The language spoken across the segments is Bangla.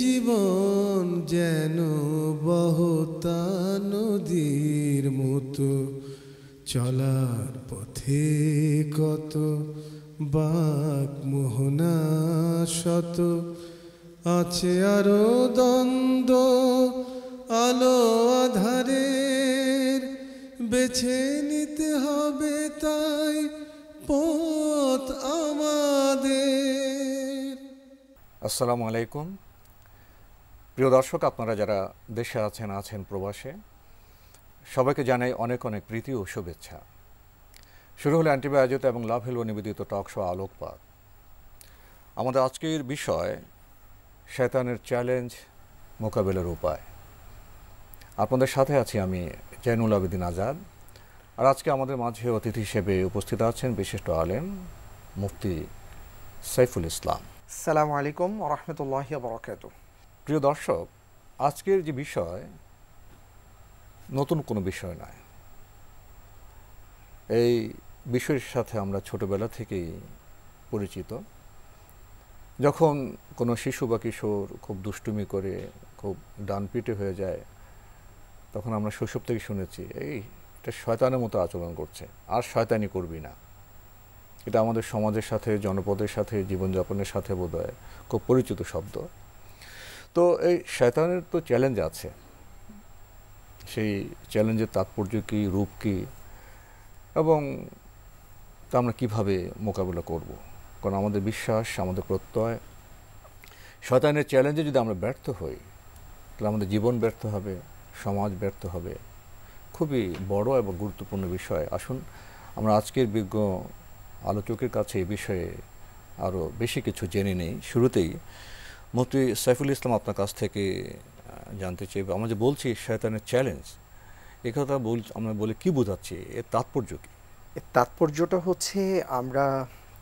জীবন যেন বহতা নদীর মতো, চলার পথে কত বাক মোহনা শত, আছে আরো দ্বন্দ্ব আলো আধারের, বেছে নিতে হবে তাই পথ আমাদের। আসসালামু আলাইকুম প্রিয় দর্শক, আপনারা যারা দেশে আছেন প্রবাসে, সবাইকে জানাই অনেক অনেক প্রীতি ও শুভেচ্ছা। শুরু হলো অ্যান্টিবা আয়োজিত এবং লাভ হেলো নিবেদিত টক শো আলোকপাত। আমাদের আজকের বিষয় শয়তানের চ্যালেঞ্জ মোকাবেলার উপায়। আপনাদের সাথে আছি আমি জয়নুল আবেদিন আজাদ। আর আজকে আমাদের মাঝে অতিথি হিসেবে উপস্থিত আছেন বিশিষ্ট আলেম মুফতি সাইফুল ইসলাম। আসসালামু আলাইকুম ওয়া রাহমাতুল্লাহি ওয়া বারাকাতুহু। প্রিয় দর্শক, আজকের যে বিষয় নতুন কোনো বিষয় নয়। এই বিষয়ের সাথে আমরা ছোটবেলা থেকেই পরিচিত। যখন কোনো শিশু বা কিশোর খুব দুষ্টুমি করে খুব ডানপিটে হয়ে যায়, তখন আমরা শৈশব থেকে শুনেছি এটা শয়তানের মতো আচরণ করছে, আর শয়তানি করবি না। এটা আমাদের সমাজের সাথে, জনপদের সাথে, জীবনযাপনের সাথে বোধহয় খুব পরিচিত শব্দ। তো এই শয়তানের তো চ্যালেঞ্জ আছে, সেই চ্যালেঞ্জের তাৎপর্য কী, রূপ কী, এবং তা আমরা কীভাবে মোকাবিলা করব। কারণ আমাদের বিশ্বাস, আমাদের প্রত্যয়, শয়তানের চ্যালেঞ্জে যদি আমরা ব্যর্থ হই, তাহলে আমাদের জীবন ব্যর্থ হবে, সমাজ ব্যর্থ হবে। খুবই বড় এবং গুরুত্বপূর্ণ বিষয়। আসুন আমরা আজকের বিজ্ঞ আলোচকের কাছে এই বিষয়ে আরও বেশি কিছু জেনে নেই। শুরুতেই মুফতি সাইফুল ইসলাম, আপনার কাছ থেকে জানতে চাই, আমরা যে বলছি শয়তানের চ্যালেঞ্জ, এ কথা আমরা বলে কি বোঝাচ্ছি, এর তাৎপর্য কী? এর তাৎপর্যটা হচ্ছে, আমরা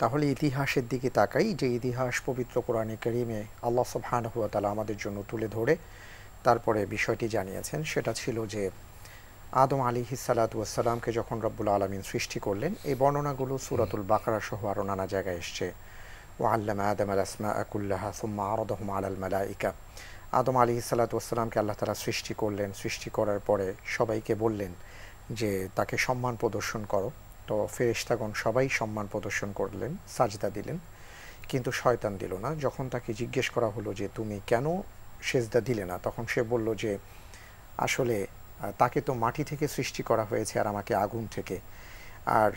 তাহলে ইতিহাসের দিকে তাকাই, যে ইতিহাস পবিত্র কোরআনে কারিমে আল্লাহ সুবহানাহু ওয়া তাআলা আমাদের জন্য তুলে ধরে তারপরে বিষয়টি জানিয়েছেন। সেটা ছিল যে আদম আলাইহিস সালাতু ওয়াস সালামকে যখন রব্বুল আলামিন সৃষ্টি করলেন, এই বর্ণনাগুলো সূরাতুল বাকারা সহ আরও নানা জায়গায় এসছে। ওয়া আল্লামা আদামাল আসমাআ কুল্লাহা সুম্মা আরাদাহুম আলাল মালাইকা। আদম আলাইহিস সালাতু ওয়াস সালামকে আল্লাহ তাআলা সৃষ্টি করলেন। সৃষ্টি করার পরে সবাইকে বললেন যে তাকে সম্মান প্রদর্শন করো। তো ফেরেশতাগণ সবাই সম্মান প্রদর্শন করলেন, সাজদা দিলেন, কিন্তু শয়তান দিল না। যখন তাকে জিজ্ঞেস করা হলো যে তুমি কেন সেজদা দিলে না, তখন সে বলল যে আসলে তাকে তো মাটি থেকে সৃষ্টি করা হয়েছে আর আমাকে আগুন থেকে, আর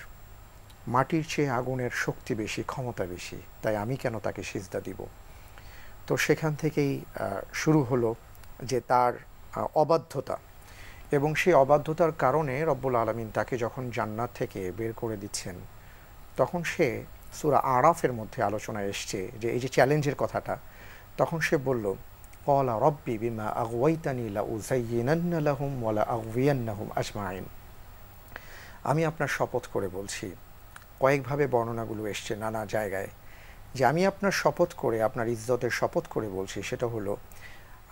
মাটির চেয়ে আগুনের শক্তি বেশি, ক্ষমতা বেশি, তাই আমি কেন তাকে সিজদা দিব। তো সেখান থেকেই শুরু হলো যে তার অবাধ্যতা, এবং সেই অবাধ্যতার কারণে রব্বুল আলামিন তাকে যখন জান্নাত থেকে বের করে দিচ্ছেন, তখন সে সূরা আরাফের মধ্যে আলোচনা এসছে যে এই যে চ্যালেঞ্জের কথাটা, তখন সে বলল ক্বালা রব্বি বিমা আগওয়াইতানি লাউযায়্যিনান্না লাহুম ওয়া লাআগওয়িয়ান্নাহুম আজমাইন। আমি আপনার শপথ করে বলছি, কয়েকভাবে বর্ণনাগুলো এসছে নানা জায়গায়, যে আমি আপনার শপথ করে, আপনার ইজ্জতের শপথ করে বলছি, সেটা হলো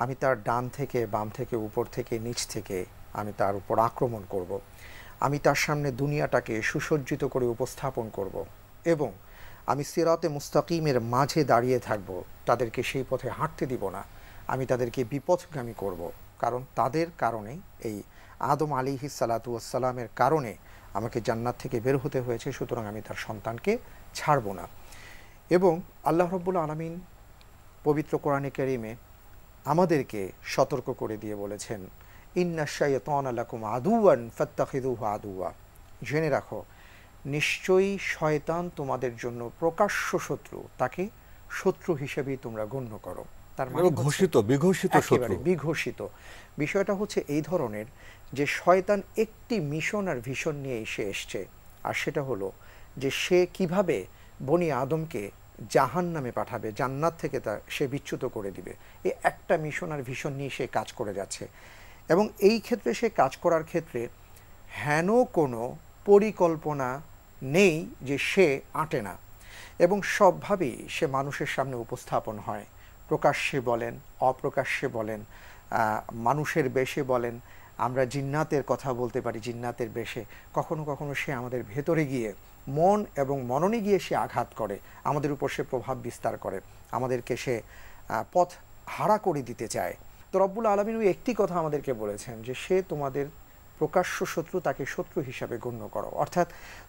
আমি তার ডান থেকে, বাম থেকে, উপর থেকে, নিচ থেকে আমি তার উপর আক্রমণ করব। আমি তার সামনে দুনিয়াটাকে সুসজ্জিত করে উপস্থাপন করব, এবং আমি সিরাতে মুস্তাকিমের মাঝে দাঁড়িয়ে থাকব, তাদেরকে সেই পথে হাঁটতে দিব না, আমি তাদেরকে বিপথগামী করব। কারণ তাদের কারণে, এই আদম আলাইহিস সালাতু ওয়াস সালামের কারণে আমাকে জান্নাত থেকে বের হতে হয়েছে, সুতরাং আমি তার সন্তানকে ছাড়ব না। এবং আল্লাহ রাব্বুল আলামিন পবিত্র কোরআনে কারিমে আমাদেরকে সতর্ক করে দিয়ে বলেছেন, ইন্নাশ শাইতানা লাকুম আদুওয়ান ফাত্তাখিযুহু আদুওয়া। জেনে রাখো, নিশ্চয়ই শয়তান তোমাদের জন্য প্রকাশ্য শত্রু, তাকে শত্রু হিসেবেই তোমরা গণ্য করো। তার মানে ঘোষিত, বিঘোষিত শত্রু। বিঘোষিত বিষয়টা হচ্ছে এই ধরনের যে শয়তান একটি মিশন আর ভিশন নিয়ে এসছে, আর সেটা হলো যে সে কিভাবে বনি আদমকে জাহান্নামে পাঠাবে, জান্নাত থেকে সে বিচ্যুত করে দিবে। এই একটা মিশন আর ভিশন নিয়ে সে কাজ করে যাচ্ছে, এবং এই ক্ষেত্রে সে কাজ করার ক্ষেত্রে হেন কোনো পরিকল্পনা নেই যে সে আঁটে না, এবং সবভাবেই সে মানুষের সামনে উপস্থাপন হয়। প্রকাশ্যে বলেন, অপ্রকাশ্যে বলেন, মানুষের বেশে বলেন, আমরা জিন্নাতের কথা বলতে পারি, জিন্নাতের বেশে। কখনো কখনো সে আমাদের ভেতরে গিয়ে, মন এবং মননে গিয়ে সে আঘাত করে, আমাদের উপর সে প্রভাব বিস্তার করে, আমাদেরকে সে পথ হারা করে দিতে চায়। তো রব্বুল আলামিন ওই একটি কথা আমাদেরকে বলেছেন যে সে তোমাদের প্রকাশ্য শত্রু, তাকে শত্রু হিসাবে গণ্য করো। অর্থাৎ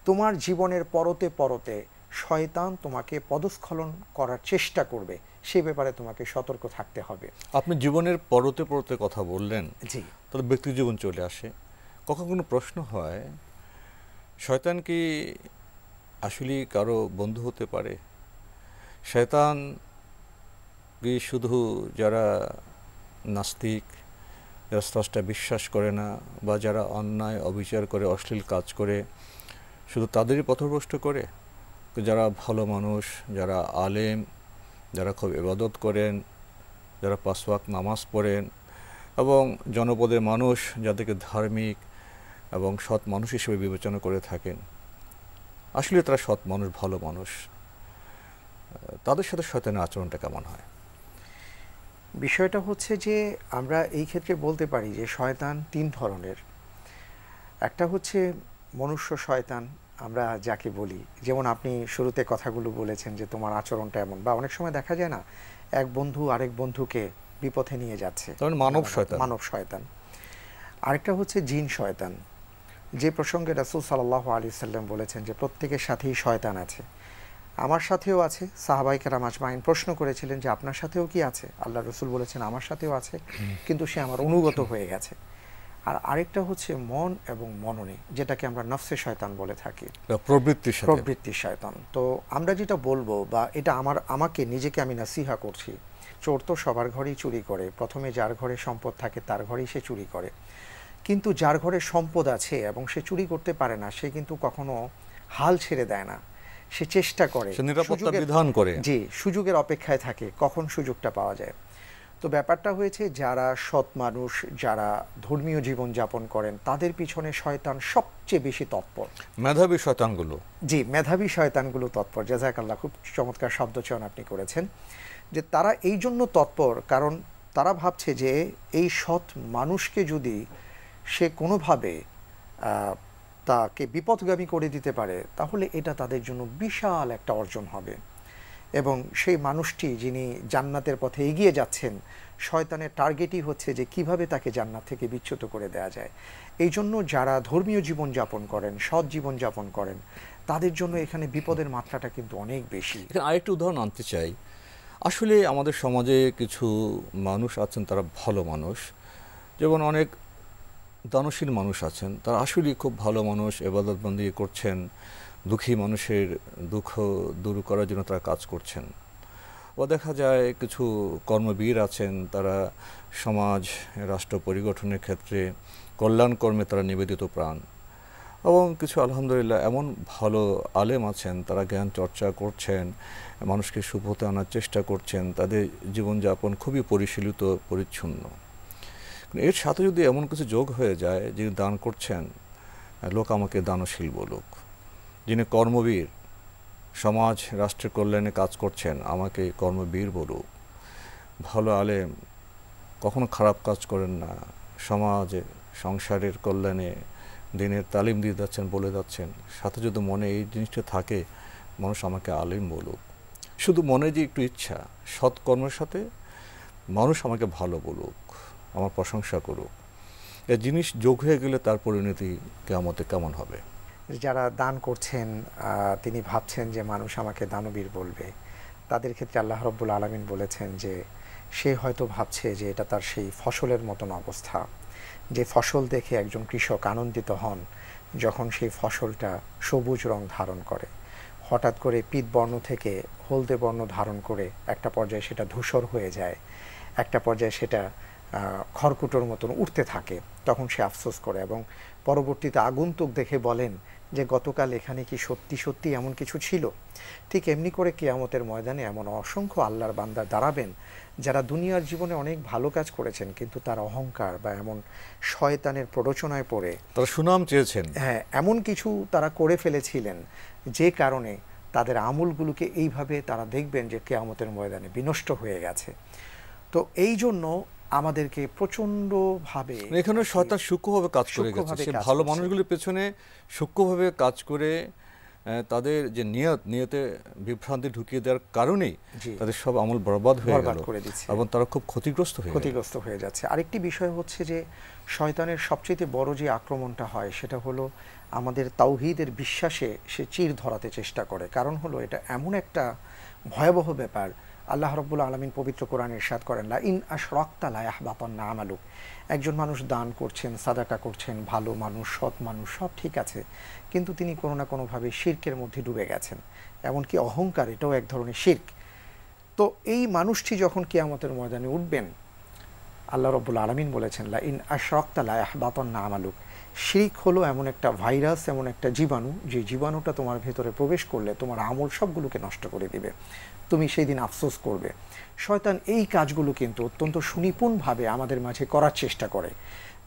তোমার জীবনের পরতে পরতে শয়তান তোমাকে পদস্খলন করার চেষ্টা করবে, সে ব্যাপারে তোমাকে সতর্ক থাকতে হবে। আপনি জীবনের পরতে পরতে কথা বললেন, জি, তাহলে ব্যক্তি জীবন চলে আসে। কখন কোনো প্রশ্ন হয়, শয়তান কি আসলে কারো বন্ধু হতে পারে? শয়তান কি শুধু যারা নাস্তিক, যারা স্রষ্টা বিশ্বাস করে না, বা যারা অন্যায় অবিচার করে অশ্লীল কাজ করে, শুধু তাদেরই পথভ্রষ্ট করে? যারা ভালো মানুষ, যারা আলেম, যারা খুব ইবাদত করেন, যারা 5 ওয়াক্ত নামাজ পড়েন এবং জনপদের মানুষ যাদেরকে ধার্মিক এবং সৎ মানুষ হিসেবে বিবেচনা করে থাকেন, আসলে তারা সৎ মানুষ, ভালো মানুষ, তাদের সাথে শয়তানের আচরণটা কেমন হয়? বিষয়টা হচ্ছে যে আমরা এই ক্ষেত্রে বলতে পারি যে শয়তান 3 ধরনের। একটা হচ্ছে মনুষ্য শয়তান, আমরা যাকে বলি, যেমন আপনি শুরুতে কথাগুলো বলেছেন যে তোমার আচরণটা এমন, বা অনেক সময় দেখা যায় না এক বন্ধু আরেক বন্ধুকে বিপথে নিয়ে যাচ্ছে, তখন মানব শয়তান। মানব শয়তান। আরেকটা হচ্ছে জিন শয়তান, যে প্রসঙ্গে রাসূল সাল্লাল্লাহু আলাইহি সাল্লাম বলেছেন যে প্রত্যেকের সাথেই শয়তান আছে। আমার সাথেও আছে। সাহাবায়ে কেরাম আজমাইন প্রশ্ন করেছিলেন যে আপনার সাথেও কি আছে? আল্লাহ রসুল বলেছেন আমার সাথেও আছে, কিন্তু সে আমার অনুগত হয়ে গেছে। আর আরেকটা হচ্ছে মন এবং মননে, যেটাকে আমরা নফসে শয়তান বলে থাকি, প্রবৃত্তির শয়তান। তো আমরা যেটা বলবো, বা এটা আমাকে নিজেকে আমি নাসিহা করছি, চোর তো সবার ঘরেই চুরি করে, প্রথমে যার ঘরে সম্পদ থাকে তার ঘরেই সে চুরি করে। কিন্তু যার ঘরে সম্পদ আছে এবং সে চুরি করতে পারে না, সে কিন্তু কখনো হাল ছেড়ে দেয় না, সে চেষ্টা করে, নিরাপত্তা বিধান করে, জি, সুযোগের অপেক্ষায় থাকে কখন সুযোগটা পাওয়া যায়। তো ব্যাপারটা হয়েছে যারা সৎ মানুষ, যারা ধর্মীয় জীবন যাপন করেন, তাদের পিছনে শয়তান সবচেয়ে বেশি তৎপর। মেধাবী শয়তানগুলো, জি, মেধাবী শয়তানগুলো তৎপর। জাযাকাল্লাহ, খুব চমৎকার শব্দ চয়ন আপনি করেছেন। যে তারা এই জন্য তৎপর কারণ তারা ভাবছে যে এই সৎ মানুষকে যদি সে কোনোভাবে তাকে বিপথগামী করে দিতে পারে, তাহলে এটা তাদের জন্য বিশাল একটা অর্জন হবে। এবং সেই মানুষটি যিনি জান্নাতের পথে এগিয়ে যাচ্ছেন, শয়তানের টার্গেটই হচ্ছে যে কিভাবে তাকে জান্নাত থেকে বিচ্যুত করে দেওয়া যায়। এই জন্য যারা ধর্মীয় জীবন যাপন করেন, সৎ জীবন যাপন করেন, তাদের জন্য এখানে বিপদের মাত্রাটা কিন্তু অনেক বেশি। আরেকটু উদাহরণ আনতে চাই। আসলে আমাদের সমাজে কিছু মানুষ আছেন, তারা ভালো মানুষ, যেমন অনেক দানশীল মানুষ আছেন, তারা আসলে খুব ভালো মানুষ, ইবাদতবন্দি করছেন, দুঃখী মানুষের দুঃখ দূর করার জন্য তারা কাজ করছেন। ও দেখা যায় কিছু কর্মবীর আছেন, তারা সমাজ রাষ্ট্র পরিগঠনের ক্ষেত্রে কল্যাণ কর্মে তারা নিবেদিত প্রাণ। এবং কিছু আলহামদুলিল্লাহ এমন ভালো আলেম আছেন, তারা জ্ঞান চর্চা করছেন, মানুষকে সুপথে আনার চেষ্টা করছেন, তাদের জীবনযাপন খুবই পরিশীলিত, পরিচ্ছন্ন। এর সাথে যদি এমন কিছু যোগ হয়ে যায়, যিনি দান করছেন, লোক আমাকে দানশীল বলুক, যিনি কর্মবীর, সমাজ রাষ্ট্রের কল্যাণে কাজ করছেন, আমাকে কর্মবীর বলুক, ভালো আলেম, কখনো খারাপ কাজ করেন না, সমাজে সংসারের কল্যাণে দিনের তালিম দিয়ে যাচ্ছেন, বলে যাচ্ছেন, সাথে যদি মনে এই জিনিসটা থাকে, মানুষ আমাকে আলেম বলুক। শুধু মনে যে একটু ইচ্ছা, সৎকর্মের সাথে মানুষ আমাকে ভালো বলুক, আমার প্রশংসা করুক, এই জিনিস যোগ হয়ে গেলে তার পরিণতি কিয়ামতে কেমন হবে? যারা দান করছেন, তিনি ভাবছেন যে মানুষ আমাকে দানবীর বলবে, তাদের ক্ষেত্রে আল্লাহ রাব্বুল আলামিন বলেছেন যে সে হয়তো ভাবছে যে এটা তার সেই ফসলের মতন অবস্থা, যে ফসল দেখে একজন কৃষক আনন্দিত হন যখন সেই ফসলটা সবুজ রং ধারণ করে, হঠাৎ করে পীত বর্ণ থেকে হলদে বর্ণ ধারণ করে একটা পর্যায়ে সেটা ধূসর হয়ে যায়, একটা পর্যায়ে সেটা খড়কুটোর মতন উঠতে থাকে, তখন সে আফসোস করে এবং পরবর্তীতে আগন্তুক দেখে বলেন যে গতকাল এখানে কি সত্যি সত্যি এমন কিছু ছিল। ঠিক এমনি করে কিয়ামতের ময়দানে এমন অসংখ্য আল্লাহর বান্দা দাঁড়াবেন যারা দুনিয়ার জীবনে অনেক ভালো কাজ করেছেন, কিন্তু তার অহংকার বা এমন শয়তানের প্ররোচনায় পড়ে তারা সুনাম চেয়েছেন, হ্যাঁ, এমন কিছু তারা করে ফেলেছিলেন যে কারণে তাদের আমলগুলোকে এইভাবে তারা দেখবেন যে কিয়ামতের ময়দানে বিনষ্ট হয়ে গেছে। তো এই জন্য আমাদেরকে প্রচণ্ডভাবে এখানে শয়তান সূক্ষ্মভাবে কাজ করে গেছে, সে ভালো মানুষগুলির পেছনে সূক্ষ্মভাবে কাজ করে তাদের যে নিয়তে বিভ্রান্তি ঢুকিয়ে দেওয়ার কারণেই জি। তাদের সব আমল বরবাদ হয়ে বরবাদ গেল করে দিচ্ছে। এবং তারা খুব ক্ষতিগ্রস্ত হয়ে যাচ্ছে। আরেকটি বিষয় হচ্ছে যে শয়তানের সবচেয়ে বড় যে আক্রমণটা হয় সেটা হলো আমাদের তাওহীদের বিশ্বাসে সে চির ধরাতে চেষ্টা করে। কারণ হলো এটা এমন একটা ভয়াবহ ব্যাপার। আল্লাহ রাব্বুল আলামিন পবিত্র কোরআনে ইরশাদ করেন, লা ইন আশরাকতা লা ইয়াহবাতান্না আমালুক। একজন মানুষ দান করছেন, সাদাকা করছেন, ভালো মানুষ, সৎ মানুষ, সব ঠিক আছে, কিন্তু তিনি কোনো না কোনোভাবে শিরকের মধ্যে ডুবে গেছেন। এমনকি অহংকার, এটাও এক ধরনের শিরক। তো এই মানুষটি যখন কিয়ামতের ময়দানে উঠবেন, আল্লাহ রাব্বুল আলামিন বলেছেন, লা ইন আশরাকতা লা ইয়াহবাতান্না আমালুক। শিরক হলো এমন একটা ভাইরাস, এমন একটা জীবাণু, যে জীবাণুটা তোমার ভেতরে প্রবেশ করলে তোমার আমল সবগুলোকে নষ্ট করে দিবে। তুমি সেই দিন আফসোস করবে। শয়তান এই কাজগুলো কিন্তু অত্যন্ত সুনিপুণভাবে আমাদের মাঝে করার চেষ্টা করে।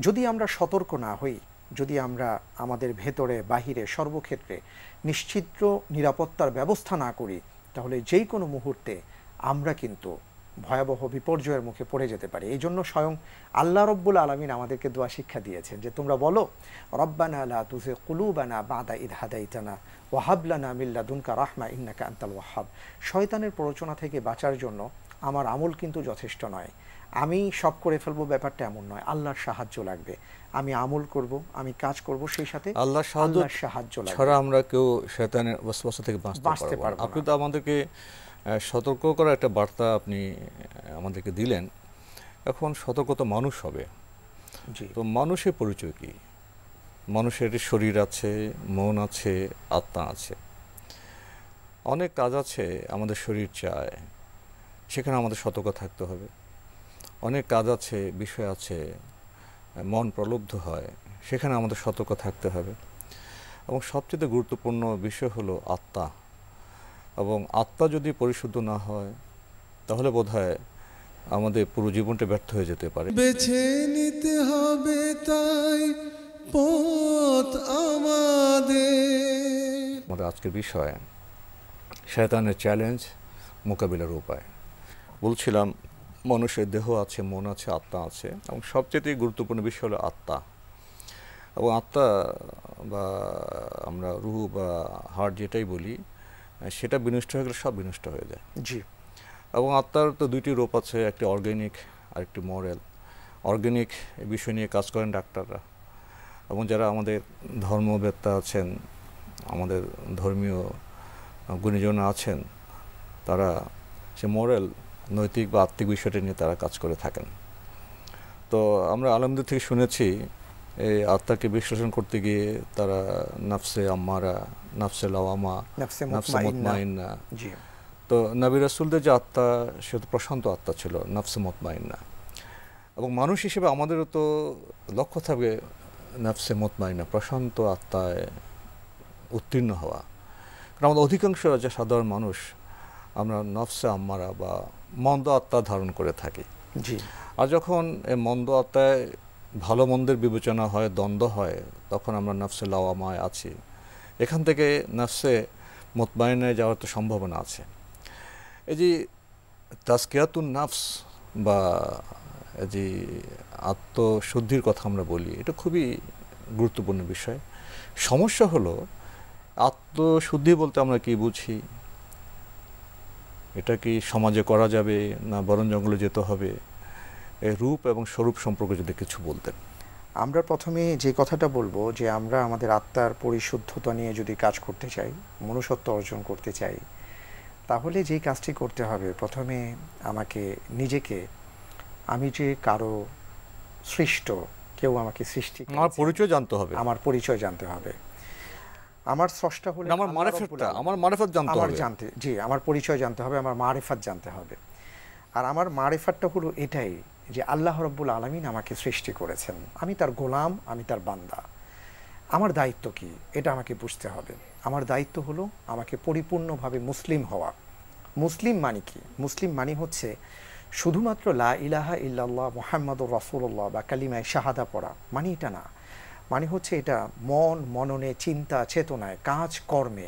যদি আমরা সতর্ক না হই, যদি আমরা আমাদের ভেতরে বাহিরে সর্বক্ষেত্রে নিশ্চিত নিরাপত্তার ব্যবস্থা না করি, তাহলে যেই কোনো মুহূর্তে আমরা কিন্তু ভয়াবহ বিপর্যয়ের মুখে পড়ে যেতে পারি। এই জন্য স্বয়ং আল্লাহ রব্বুল আলামিন আমাদেরকে দোয়া শিক্ষা দিয়েছেন যে তোমরা বলো, রব্বানা লা তুযিগ কুলুবানা বাদা ইদ হাদাইতানা ওয়া হাব লানা মিন লাদুনকা রাহমা ইন্নাকা আনতাল ওয়াহ্হাব। শয়তানের প্ররোচনা থেকে বাঁচার জন্য আমার আমল কিন্তু যথেষ্ট নয়, আমি সব করে ফেলবো, ব্যাপারটা এমন নয়। আল্লাহর সাহায্য লাগবে। আমি আমল করব, আমি কাজ করব, সেই সাথে আল্লাহর সাহায্য লাগবে। ছাড়া আমরা কেউ শয়তানের ওয়াসওয়াসা থেকে বাঁচতে পারবো না। আপনি তো আমাদেরকে সতর্ক করার একটা বার্তা আপনি আমাদেরকে দিলেন। এখন সতর্কতা মানুষ হবে। তো মানুষের পরিচয় কি? মানুষের শরীর আছে, মন আছে, আত্মা আছে। অনেক কাজ আছে আমাদের শরীর চায়, সেখানে আমাদের সতর্ক থাকতে হবে। অনেক কাজ আছে, বিষয় আছে, মন প্রলুব্ধ হয়, সেখানে আমাদের সতর্ক থাকতে হবে। এবং সবচেয়ে গুরুত্বপূর্ণ বিষয় হলো আত্মা। এবং আত্মা যদি পরিশুদ্ধ না হয়, তাহলে বোধহয় আমাদের পুরো জীবনটা ব্যর্থ হয়ে যেতে পারে। বেছে নিতে হবে তাই পথ আমাদের আজকের বিষয় শয়তানের চ্যালেঞ্জ, মোকাবিলার উপায়। বলছিলাম মানুষের দেহ আছে, মন আছে, আত্মা আছে, এবং সবচেয়ে গুরুত্বপূর্ণ বিষয় হলো আত্মা। এবং আত্মা বা আমরা রুহ বা হার্ট যেটাই বলি, সেটা বিনষ্ট হয়ে গেলে সব বিনষ্ট হয়ে যায়। জি। এবং আত্মার তো দুইটি রূপ আছে, একটি অর্গ্যানিক আর একটি মরাল। অর্গ্যানিক বিষয় নিয়ে কাজ করেন ডাক্তাররা, এবং যারা আমাদের ধর্মবেত্তা আছেন, আমাদের ধর্মীয় গুণীজন আছেন, তারা সে মরাল, নৈতিক বা আত্মিক বিষয়টা নিয়ে তারা কাজ করে থাকেন। তো আমরা আলেমদের থেকে শুনেছি এই আত্মাকে বিশ্লেষণ করতে গিয়ে তারা নাফসে আম্মারা, নাফসে লাওয়ামা, নাফসে মুতমাইন্না। তো নবী রাসূলদের যে আত্মা, সে তো প্রশান্ত আত্মা ছিল, নাফসে মুতমাইন্না। এবং মানুষ হিসেবে আমাদেরও তো লক্ষ্য থাকবে নাফসে মুতমাইন্না, প্রশান্ত আত্মায় উত্তীর্ণ হওয়া। কারণ আমাদের অধিকাংশ যে সাধারণ মানুষ, আমরা নফসে আম্মারা বা মন্দ আত্মা ধারণ করে থাকি। জি। আর যখন এই মন্দ আত্মায় ভালো মন্দের বিবেচনা হয়, দ্বন্দ্ব হয়, তখন আমরা নফসে লাওয়ামায় আছি। এখান থেকে নফসে মুতমাইন্নায় যাওয়ার তো সম্ভাবনা আছে। এই যে তাজকিয়াতুন নফস বা যে আত্মশুদ্ধির কথা আমরা বলি, এটা খুবই গুরুত্বপূর্ণ বিষয়। সমস্যা হলো আত্মশুদ্ধি বলতে আমরা কি বুঝি? এটা কি সমাজে করা যাবে, না বরং জঙ্গলে যেতে হবে? এই রূপ এবং স্বরূপ সম্পর্কে যদি কিছু বলতেন। আমরা প্রথমে যে কথাটা বলবো, যে আমরা আমাদের আত্মার পরিশুদ্ধতা নিয়ে যদি কাজ করতে চাই, মনুষ্যত্ব অর্জন করতে চাই, তাহলে যেই কাজটি করতে হবে, প্রথমে আমাকে নিজেকে, আমি যে কারো সৃষ্ট, কেউ আমাকে সৃষ্টি, আমার পরিচয় জানতে হবে। আমার পরিচয় জানতে হবে। আমার স্রষ্টা হলেন আমার মারিফাতটা, আমার মারিফাত জানতে হবে। জি, আমার পরিচয় জানতে হবে, আমার মারিফাত জানতে হবে। আর আমার মারিফাতটা হলো এটাই যে আল্লাহ রাব্বুল আলামিন আমাকে সৃষ্টি করেছেন, আমি তার গোলাম, আমি তার বান্দা। আমার দায়িত্ব কি, এটা আমাকে বুঝতে হবে। আমার দায়িত্ব হলো আমাকে পরিপূর্ণভাবে মুসলিম হওয়া। মুসলিম মানে কি? মুসলিম মানে হচ্ছে শুধুমাত্র লা ইলাহা ইল্লাল্লাহ মুহাম্মাদুর রাসূলুল্লাহ বা কালিমায়ে শাহাদা পড়া, মানে এটা না। মানে হচ্ছে এটা মন, মননে, চিন্তা, চেতনায়, কাজ কর্মে,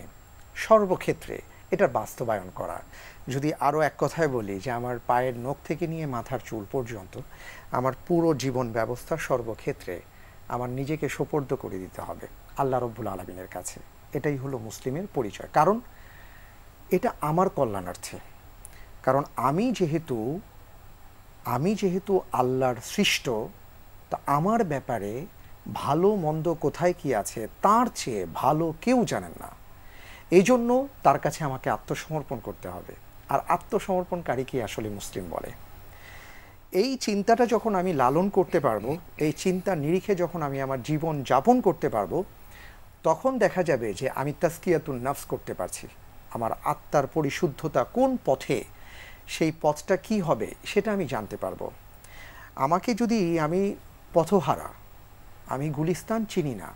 সর্বক্ষেত্রে এটার বাস্তবায়ন করা। যদি আরও এক কথায় বলি, যে আমার পায়ের নখ থেকে নিয়ে মাথার চুল পর্যন্ত আমার পুরো জীবন ব্যবস্থা সর্বক্ষেত্রে আমার নিজেকে সোপর্দ করে দিতে হবে আল্লাহ রাব্বুল আলামিনের কাছে। এটাই হলো মুসলিমের পরিচয়। কারণ এটা আমার কল্যাণার্থে। কারণ আমি যেহেতু আল্লাহর সৃষ্ট, তা আমার ব্যাপারে ভালো মন্দ কোথায় কি আছে তার চেয়ে ভালো কেউ জানেন না। এই জন্য তার কাছে আমাকে আত্মসমর্পণ করতে হবে। আর আত্মসমর্পণকারীকে আসলে মুসলিম বলে। এই চিন্তাটা যখন আমি লালন করতে পারবো, এই চিন্তার নিরিখে যখন আমি আমার জীবন যাপন করতে পারবো, তখন দেখা যাবে যে আমি তাসকিয়াতুন নাফস করতে পারছি। আমার আত্মার পরিশুদ্ধতা কোন পথে, সেই পথটা কি হবে সেটা আমি জানতে পারবো। আমাকে যদি আমি পথহারা, আমি গুলিস্তান চিনি না,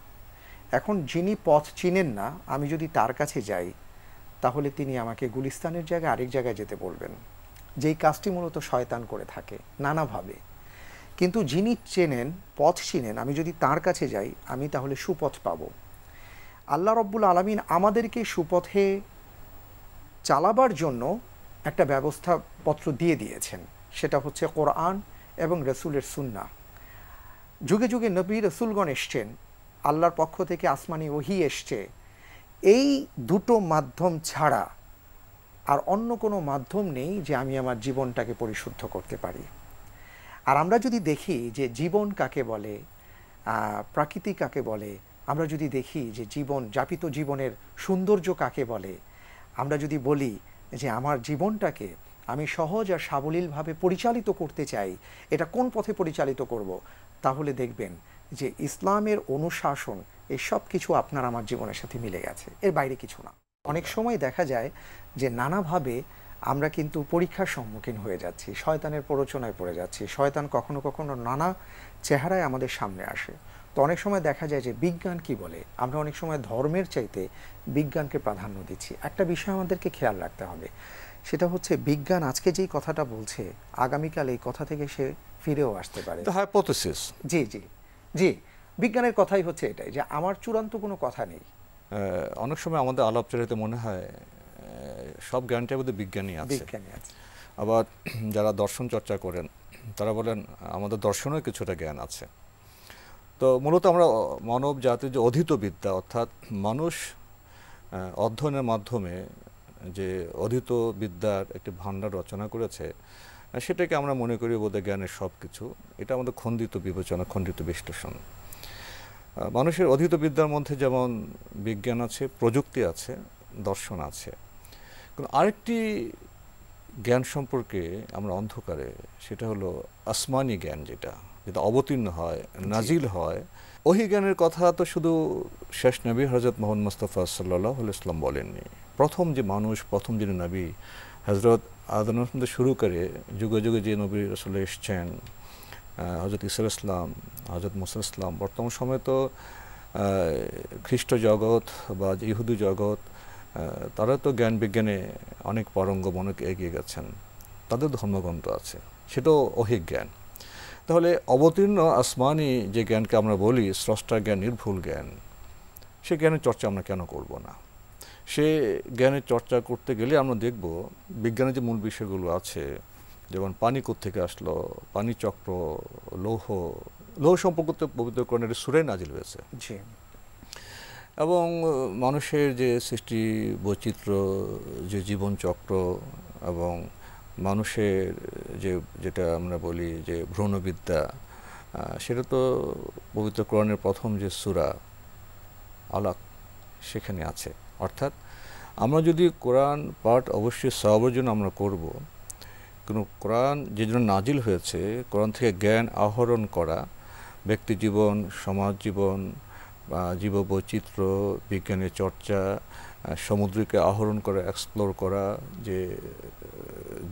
এখন যিনি পথ চিনেন না আমি যদি তার কাছে যাই, তাহলে তিনি আমাকে গুলিস্তানের জায়গায় আরেক জায়গায় যেতে বলবেন, যেই কাজটি মূলত শয়তান করে থাকে নানাভাবে। কিন্তু যিনি চেনেন, পথ চিনেন, আমি যদি তার কাছে যাই আমি তাহলে সুপথ পাব। আল্লাহ রব্বুল আলামিন আমাদেরকে সুপথে চালাবার জন্য একটা ব্যবস্থাপত্র দিয়ে দিয়েছেন, সেটা হচ্ছে কোরআন এবং রসুলের সুন্নাহ। যুগে যুগে নবী রসুলগণ এসছেন, আল্লাহর পক্ষ থেকে আসমানি ওহী এসছে। এই দুটো মাধ্যম ছাড়া আর অন্য কোনো মাধ্যম নেই যে আমি আমার জীবনটাকে পরিশুদ্ধ করতে পারি। আর আমরা যদি দেখি যে জীবন কাকে বলে, প্রাকৃতি কাকে বলে, আমরা যদি দেখি যে যাপিত জীবনের সৌন্দর্য কাকে বলে, আমরা যদি বলি যে আমার জীবনটাকে আমি সহজ আর সাবলীলভাবে পরিচালিত করতে চাই, এটা কোন পথে পরিচালিত করব, তাহলে দেখবেন যে ইসলামের অনুশাসন এই সব কিছু আপনার আমার জীবনের সাথে মিলে গেছে, এর বাইরে কিছু না। অনেক সময় দেখা যায় যে নানাভাবে আমরা কিন্তু পরীক্ষার সম্মুখীন হয়ে যাচ্ছি, শয়তানের প্ররোচনায় পড়ে যাচ্ছি। শয়তান কখনো কখনো নানা চেহারায় আমাদের সামনে আসে। তো অনেক সময় দেখা যায় যে বিজ্ঞান কি বলে, আমরা অনেক সময় ধর্মের চাইতে বিজ্ঞানকে প্রাধান্য দিচ্ছি। একটা বিষয় আমাদেরকে খেয়াল রাখতে হবে, সেটা হচ্ছে বিজ্ঞান আজকে যেই কথাটা বলছে, আগামীকাল এই কথা থেকে সে ফিরেও আসতে পারে। হাইপোথিসিস। জি জি জি, বিজ্ঞানের কথাই হচ্ছে এটাই, যে আমার চূড়ান্ত কোনো কথা নেই। অনেক সময় আমাদের আলাপচারিতে মনে হয় সব জ্ঞানটার মধ্যে বিজ্ঞানী আছে। আবার যারা দর্শন চর্চা করেন তারা বলেন আমাদের দর্শনেও কিছুটা জ্ঞান আছে। তো মূলত আমরা মানব জাতির যে অধীত বিদ্যা, অর্থাৎ মানুষ অধ্যয়নের মাধ্যমে যে অধীত বিদ্যার একটি ভাণ্ডার রচনা করেছে, সেটাকে আমরা মনে করি বোধহয় জ্ঞানের সব কিছু। এটা আমাদের খণ্ডিত বিবেচনা, খণ্ডিত বিশ্লেষণ। মানুষের অধীত বিদ্যার মধ্যে যেমন বিজ্ঞান আছে, প্রযুক্তি আছে, দর্শন আছে, কিন্তু আরেকটি জ্ঞান সম্পর্কে আমরা অন্ধকারে, সেটা হলো আসমানি জ্ঞান, যেটা অবতীর্ণ হয়, নাজিল হয়। ওহী জ্ঞানের কথা তো শুধু শেষ নবী হযরত মুহাম্মদ মুস্তাফা সাল্লাল্লাহু আলাইহি ওয়াসাল্লাম বলেননি। প্রথম যে মানুষ, প্রথম যিনি নবী, হযরত আদম থেকে শুরু করে যুগে যুগে যে নবী রাসূল এসেছেন, হযরত ঈসা আলাইহিস সালাম, হযরত মুসা আলাইহিস সালাম, বর্তমান সময়ে তো খ্রিস্ট জগৎ বা ইহুদি জগৎ, তারা তো জ্ঞান বিজ্ঞানে অনেক পারঙ্গম, অনেক এগিয়ে গেছেন, তাদের ধর্মগ্রন্থ আছে, সেটাও ওহী জ্ঞান। তাহলে অবতীর্ণ আসমানি যে জ্ঞানকে আমরা বলি স্রষ্টা জ্ঞান, নির্ভুল জ্ঞান, সে জ্ঞানের চর্চা আমরা কেন করব না? সে জ্ঞানের চর্চা করতে গেলে আমরা দেখব বিজ্ঞানের যে মূল বিষয়গুলো আছে, যেমন পানি কোত্থেকে আসলো, পানি চক্র, লৌহ সম্পর্কে পবিত্র কোরআনের সূরা নাজিল হয়েছে। এবং মানুষের যে সৃষ্টি বৈচিত্র্য, যে জীবনচক্র, এবং মানুষের যেটা আমরা বলি যে ভ্রূণবিদ্যা, সেটা তো পবিত্র কোরআনের প্রথম যে সূরা আলাক সেখানে আছে। অর্থাৎ আমরা যদি কোরআন পাঠ অবশ্যই সওয়াবের জন্য আমরা করব, কিন্তু কোরআন যে জন্য নাজিল হয়েছে, কোরআন থেকে জ্ঞান আহরণ করা, ব্যক্তি জীবন, সমাজ জীবন, জীববৈচিত্র্য, বিজ্ঞানের চর্চা, সমুদ্রকে আহরণ করা, এক্সপ্লোর করা, যে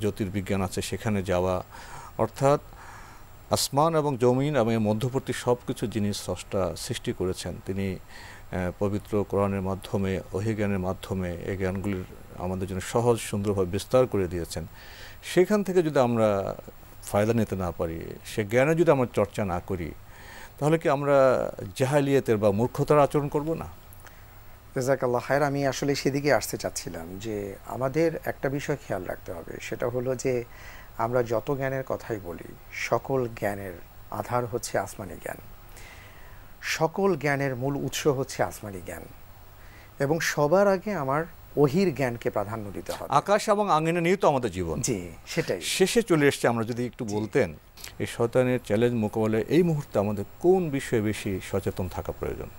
জ্যোতির্বিজ্ঞান আছে সেখানে যাওয়া, অর্থাৎ আসমান এবং জমিন এবং মধ্যবর্তী সব কিছু জিনিস স্রষ্টা সৃষ্টি করেছেন, তিনি পবিত্র কোরআনের মাধ্যমে, ওহী জ্ঞানের মাধ্যমে এই জ্ঞানগুলির আমাদের জন্য সহজ সুন্দরভাবে বিস্তার করে দিয়েছেন। সেখান থেকে যদি আমরা ফায়দা নিতে না পারি, সে জ্ঞানে যদি আমরা চর্চা না করি, তাহলে কি আমরা জাহেলিয়াতের বা মূর্খতার আচরণ করব না? জাযাকাল্লাহ খায়র। আমি আসলে সেদিকে আসতে চাচ্ছিলাম যে আমাদের একটা বিষয় খেয়াল রাখতে হবে, সেটা হলো যে আমরা যত জ্ঞানের কথাই বলি, সকল জ্ঞানের আধার হচ্ছে আসমানি জ্ঞান, সকল জ্ঞানের মূল উৎস হচ্ছে আসমানি জ্ঞান। এবং সবার আগে আমার ওহির জ্ঞানকে প্রাধান্য দিতে হবে। আকাশ এবং আঙিনা নিয়ে তো আমাদের জীবন। জি, সেটাই। শেষে চলে এসছে, আমরা যদি একটু বলতেন এই শয়তানের চ্যালেঞ্জ মোকাবেলায় এই মুহূর্তে আমাদের কোন বিষয়ে বেশি সচেতন থাকা প্রয়োজন?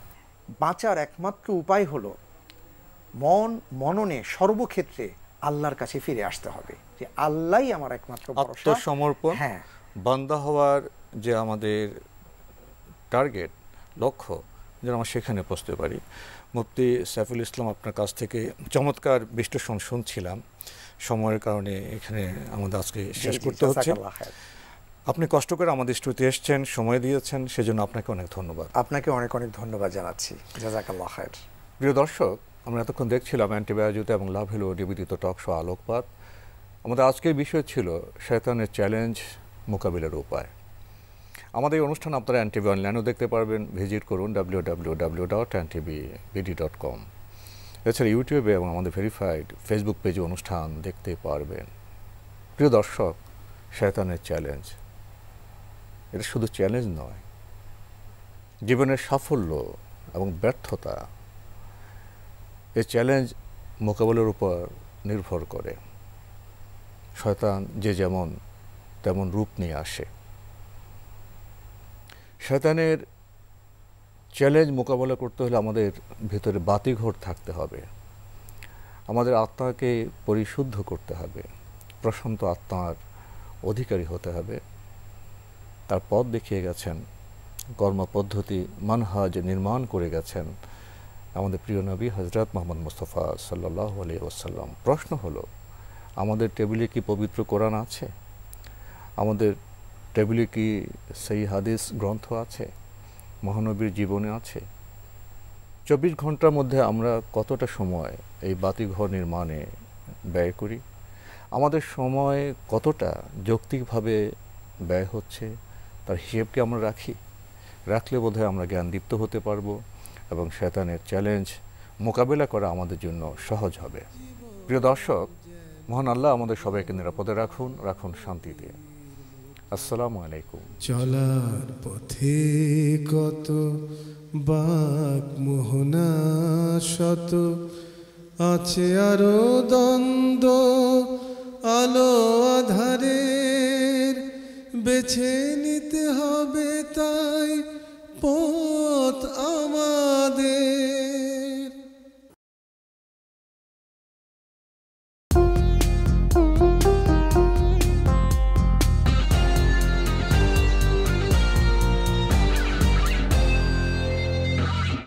বাঁচার একমাত্র উপায় হলো মননে সর্বক্ষেত্রে আল্লাহর কাছে ফিরে আসতে হবে, যে আল্লাহই আমার একমাত্র ভরসা। আত্মসমর্পণ, হ্যাঁ, বান্দা হওয়ার যে আমাদের টার্গেট, লক্ষ্য, যেন আমরা সেখানে পৌঁছতে পারি। মুফতি সাইফুল ইসলাম, আপনার কাছ থেকে চমৎকার বিশ্লেষণ শুনছিলাম। সময়ের কারণে এখানে আমাদের আজকে শেষ করতে হচ্ছে। আপনি কষ্ট করে আমাদের স্টুডিওতে এসেছেন, সময় দিয়েছেন, সেজন্য আপনাকে অনেক ধন্যবাদ। আপনাকে অনেক অনেক ধন্যবাদ জানাচ্ছি। জাযাকাল্লাহ খায়ের। প্রিয় দর্শক, আমরা এতক্ষণ দেখছিলাম অ্যান্টিবায়োটিক এবং লাভ হলো নিবেদিত টক শো আলোকপাত। আমাদের আজকের বিষয় ছিল শয়তানের চ্যালেঞ্জ মোকাবিলার উপায়। আমাদের এই অনুষ্ঠান আপনারা এনটিভি অনলাইনেও দেখতে পারবেন। ভিজিট করুন www.ntvbd.com। এছাড়া ইউটিউবে এবং আমাদের ভেরিফাইড ফেসবুক পেজে অনুষ্ঠান দেখতে পারবেন। প্রিয় দর্শক, শয়তানের চ্যালেঞ্জ এটা শুধু চ্যালেঞ্জ নয়, জীবনের সাফল্য এবং ব্যর্থতা এই চ্যালেঞ্জ মোকাবেলার উপর নির্ভর করে। শয়তান যে যেমন তেমন রূপ নিয়ে আসে। শয়তানের চ্যালেঞ্জ মোকাবেলা করতে হলে আমাদের ভিতরে বাতিঘর থাকতে হবে, আমাদের আত্মাকে পরিশুদ্ধ করতে হবে, প্রশান্ত আত্মার অধিকারী হতে হবে। তার পথ দেখিয়ে গেছেন, কর্মপদ্ধতি মানহাজ নির্মাণ করে গেছেন আমাদের প্রিয় নবী হযরত মুহাম্মদ মুস্তাফা সাল্লাল্লাহু আলাইহি ওয়াসাল্লাম। প্রশ্ন হলো, আমাদের টেবিলে কি পবিত্র কোরআন আছে? আমাদের টেবিলে কি সেই হাদিস গ্রন্থ আছে? মহানবীর জীবনে আছে? 24 ঘন্টার মধ্যে আমরা কতটা সময় এই বাতিঘর নির্মাণে ব্যয় করি? আমাদের সময় কতটা যৌক্তিকভাবে ব্যয় হচ্ছে তার হিসেব কি আমরা রাখি? রাখলে বোধহয় আমরা জ্ঞানদীপ্ত হতে পারবো এবং শয়তানের চ্যালেঞ্জ মোকাবেলা করা আমাদের জন্য সহজ হবে। প্রিয় দর্শক, মহান আল্লাহ আমাদের সবাইকে নিরাপদে রাখুন, রাখুন শান্তিতে। আসসালামু আলাইকুম। চলার পথে কত বাক মোহনা শত, আছে আরো দ্বন্দ্ব আলো আধারের, বেছে নিতে হবে তাই পথ আমার।